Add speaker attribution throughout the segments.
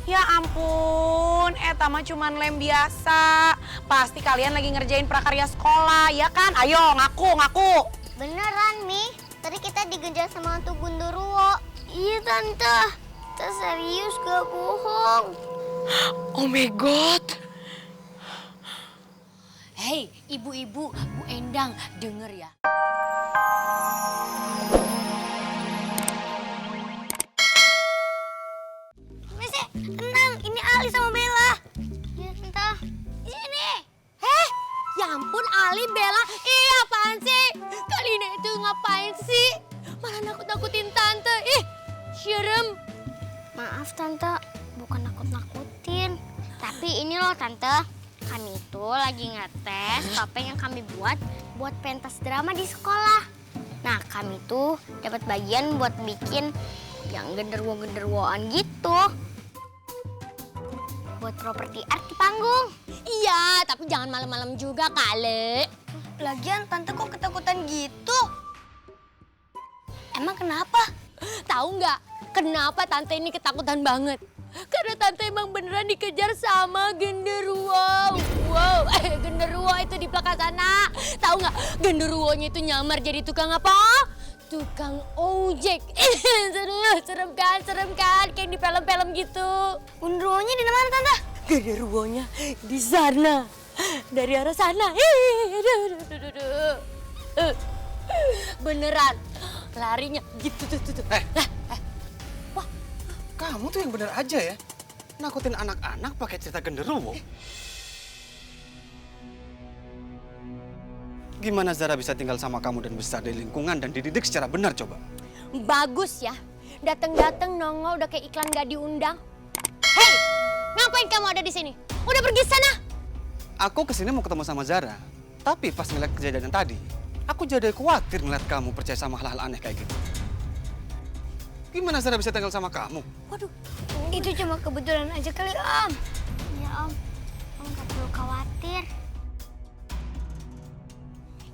Speaker 1: Ya ampun, eta mah cuman lem biasa. Pasti kalian lagi ngerjain prakarya sekolah, ya kan? Ayo, ngaku.
Speaker 2: Beneran, Mi. Tadi kita digejar sama hantu Gundurwo. Iya, Tante. Kita serius, gak bohong.
Speaker 1: Oh my God.
Speaker 3: Hei, ibu-ibu, Bu Endang, denger ya.
Speaker 2: Messi, tenang. Ini Ali sama Bella. Ya, Tante. Ini.
Speaker 3: Ya ampun, Ali, Bella, apaan sih? Kalian itu ngapain sih? Malah nakut-nakutin Tante, serem.
Speaker 2: Maaf, Tante. Bukan nakut-nakutin. Tapi ini loh, Tante. Kami itu lagi ngetes topeng yang kami buat pentas drama di sekolah. Nah, kami tuh dapat bagian buat bikin yang genderwo-genderwoan gitu. Buat properti art di panggung.
Speaker 3: Iya, tapi jangan malam-malam juga kali.
Speaker 2: Lagian Tante kok ketakutan gitu? Emang kenapa?
Speaker 3: Tahu nggak kenapa Tante ini ketakutan banget? Karena Tante emang beneran dikejar sama genderuwo. Wow, genderuwo itu di belakang sana. Tahu nggak? Genderuwonya itu nyamar jadi tukang apa? Tukang ojek. Serem kan? Kayak di film-film gitu.
Speaker 2: Genderuwonya di mana, Tante?
Speaker 3: Genderuwonya di sana. Dari arah sana. Beneran. Larinya gitu tuh.
Speaker 4: Kamu tuh yang bener aja ya. Nakutin anak-anak pakai cerita genderuwo. Gimana Zara bisa tinggal sama kamu dan besar di lingkungan dan dididik secara benar coba?
Speaker 3: Bagus ya. Datang-datang nongol udah kayak iklan gak diundang. Hei, ngapain kamu ada di sini? Udah pergi sana.
Speaker 4: Aku kesini mau ketemu sama Zara. Tapi pas ngeliat kejadian tadi, aku jadi khawatir ngeliat kamu percaya sama hal-hal aneh kayak gitu. Gimana Zara bisa tinggal sama kamu?
Speaker 3: Waduh.
Speaker 2: Itu cuma kebetulan aja kali, Om. Ya, Om. Om gak perlu khawatir.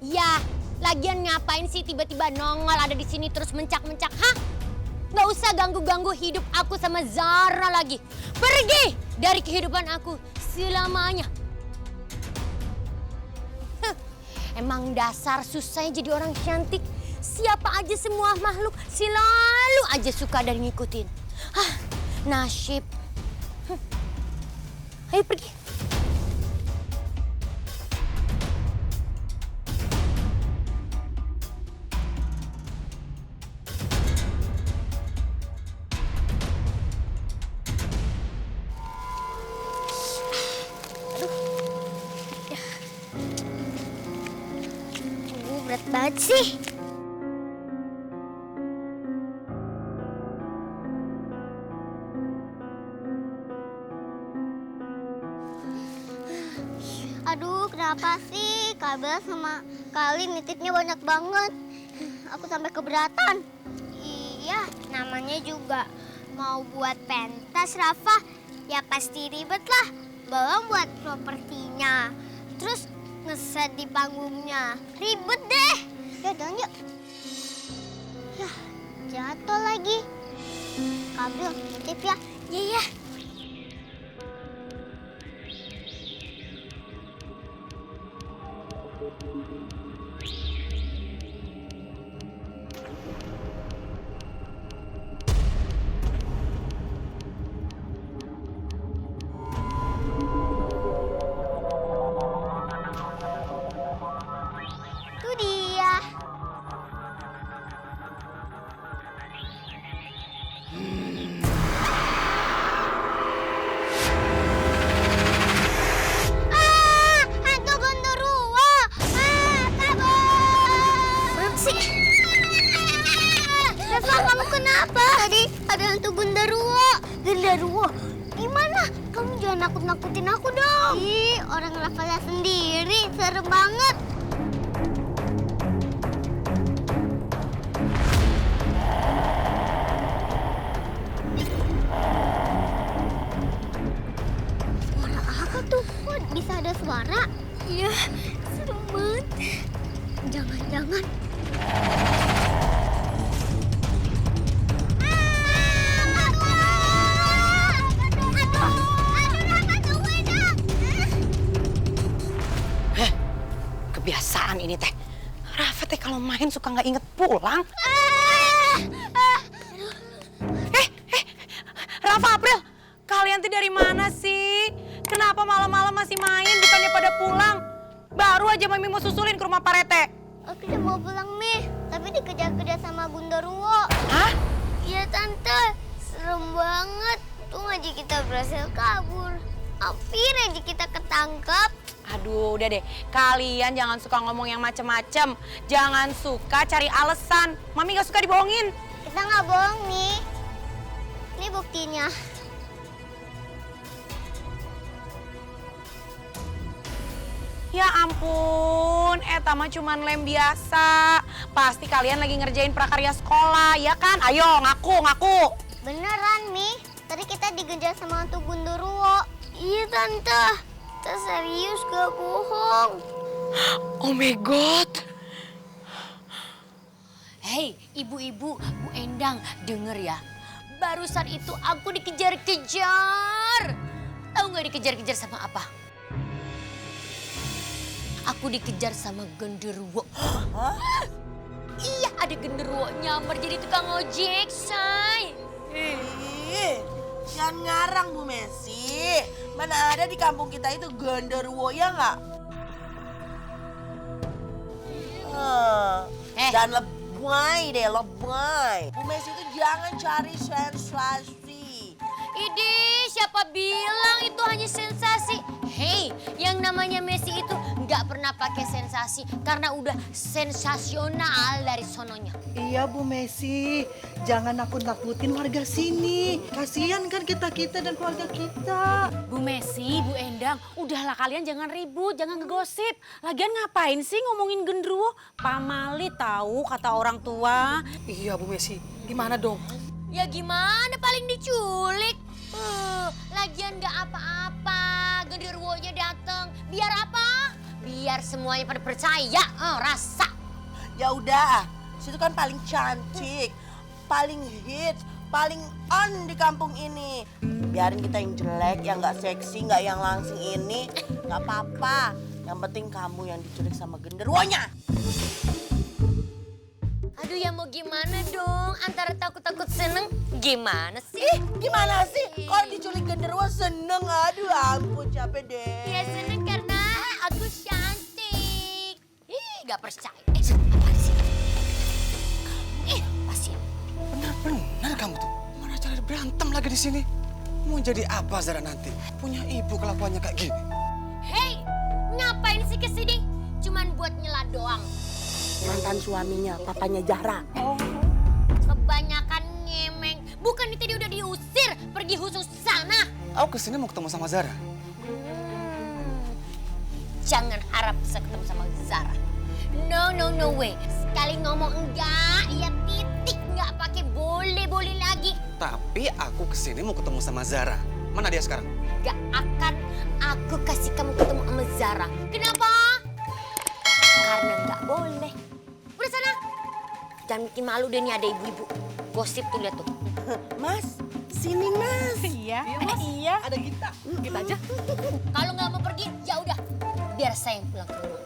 Speaker 3: Ya, lagian ngapain sih tiba-tiba nongol ada di sini terus mencak-mencak, hah? Gak usah ganggu-ganggu hidup aku sama Zara lagi. Pergi dari kehidupan aku selamanya. Emang dasar susahnya jadi orang cantik. Siapa aja semua makhluk selalu aja suka dan ngikutin. Hah, nasib. Ayo pergi.
Speaker 2: Berat banget sih. Aduh, kenapa sih Kabel sama Kali nitipnya banyak banget? Aku sampai keberatan. Iya, namanya juga mau buat pentas, Rafa. Ya pasti ribet lah. Belum buat propertinya. Terus ngeset di panggungnya. Ribet deh. Yaudah, yuk. Yah, jatuh lagi. Kabel, nitip ya. Iya. Itu dia. Hantu Gondoruo. Kabur. Maxi. Reva, kamu kenapa? Tadi ada hantu Gondoruo. Gondoruo? Gimana? Kamu jangan nakut-nakutin aku dong. Ih, orang Rafa lihat sendiri. Serem banget. Suara apa tuh? Kok bisa ada suara? Iya, serem banget. Jangan-jangan.
Speaker 1: Rafa teh kalau main suka nggak inget pulang. Rafa, April, kalian tuh dari mana sih? Kenapa malam-malam masih main bukannya pada pulang? Baru aja Mami mau susulin ke rumah Pak Rete.
Speaker 2: Aku udah mau pulang, Mi. Tapi dikejar-kejar sama Gunderuwo.
Speaker 1: Hah?
Speaker 2: Iya, Tante. Serem banget. Untung aja kita berhasil kabur. Hampir aja kita ketangkep.
Speaker 1: Aduh, udah deh. Kalian jangan suka ngomong yang macem-macem. Jangan suka cari alasan. Mami gak suka dibohongin.
Speaker 2: Kita nggak bohong, Mi. Ini buktinya.
Speaker 1: Ya ampun, eta mah cuman lem biasa. Pasti kalian lagi ngerjain prakarya sekolah, ya kan? Ayo, ngaku.
Speaker 2: Beneran, Mi. Tadi kita dikejar sama hantu Gunderuwo. Iya, Tante. Kita serius, gak bohong.
Speaker 1: Oh my God.
Speaker 3: Hei, ibu-ibu, Bu Endang, denger ya. Barusan itu aku dikejar-kejar. Tahu nggak dikejar-kejar sama apa? Aku dikejar sama genderuwo. Iya, ada genderuwo nyamar jadi tukang ojek, say.
Speaker 5: Ih, jangan ngarang Bu Messi. Mana ada di kampung kita itu genderuwo ya nggak? Dan lebay deh, lebay. Bu Messi itu jangan cari sensasi.
Speaker 3: Idih, siapa bilang itu hanya sensasi? Hei, yang namanya Messi itu nggak pernah pakai sensasi karena udah sensasional dari sononya.
Speaker 6: Iya Bu Messi, jangan nakut-nakutin warga sini. Kasihan kan kita-kita dan keluarga kita.
Speaker 7: Bu Messi, Bu Endang, udahlah kalian jangan ribut, jangan ngegosip. Lagian ngapain sih ngomongin genderuwo? Pamali tahu kata orang tua.
Speaker 6: Iya Bu Messi, gimana dong?
Speaker 3: Ya gimana paling diculik? Lagian nggak apa-apa, genderuwonya datang. Biar apa? Biar semuanya pada percaya, rasa.
Speaker 5: Ya udah, situ kan paling cantik, paling hits, paling on di kampung ini. Biarin kita yang jelek, yang nggak seksi, nggak yang langsing ini, nggak apa-apa. Yang penting kamu yang diculik sama genderuwonya.
Speaker 3: Aduh ya mau gimana dong? Antara takut-takut seneng, gimana sih?
Speaker 5: Gimana sih? Kalau diculik genderuwo seneng, aduh ampun capek deh.
Speaker 3: Ya seneng karena aku cantik. Ih, gak percaya. Pasti.
Speaker 4: Benar kamu tuh. Mana cari berantem lagi di sini? Mau jadi apa Zara nanti? Punya ibu kelakuannya kayak gini.
Speaker 3: Hei, ngapain sih kesini? Cuman buat nyela doang.
Speaker 5: Mantan suaminya, papanya Zara.
Speaker 3: Kebanyakan ngemeng. Bukan itu dia udah diusir pergi khusus sana.
Speaker 4: Aku kesini mau ketemu sama Zara.
Speaker 3: Jangan harap bisa ketemu sama Zara. No way. Sekali ngomong enggak, ya titik enggak pakai boleh lagi.
Speaker 4: Tapi aku kesini mau ketemu sama Zara. Mana dia sekarang?
Speaker 3: Gak akan aku kasih kamu ketemu sama Zara. Kenapa? Karena nggak boleh. Udah sana. Jangan bikin malu deh nih ada ibu-ibu. Gosip tuh lihat tuh.
Speaker 5: Mas, sini Mas.
Speaker 7: Iya, iya.
Speaker 5: Ada kita.
Speaker 7: Kita aja.
Speaker 3: Kalau nggak mau pergi, ya udah. Biar saya yang pulang ke rumah.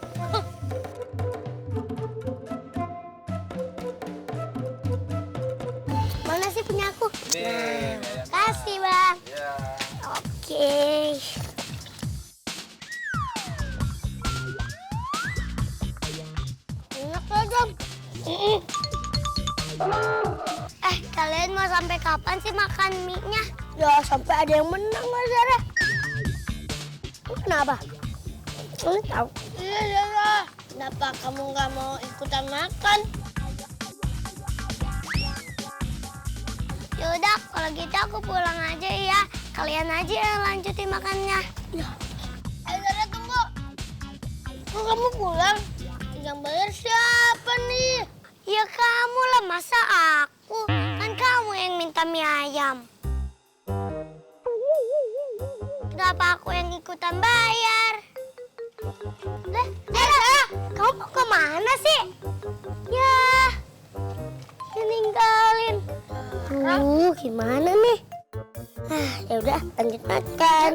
Speaker 2: Mana sih punya aku? Kasih, Bang. Oke. Enak ya, Dong. Kalian mau sampai kapan sih makan mie-nya? Ya, sampai ada yang menang, Mas Zara. Kenapa? Kamu tahu? Iya, Zara. Kenapa kamu nggak mau ikutan makan? Yaudah, kalau gitu aku pulang aja ya. Kalian aja yang lanjutin makannya. Zara, tunggu. Kok kamu pulang? Yang bayar siapa nih? Ya kamu lah, masa aku? Kan kamu yang minta mie ayam. Kenapa aku yang ikutan bayar? Zara, kamu mau kemana sih? Ya, ninggalin. Gimana nih? Ya udah, lanjut makan.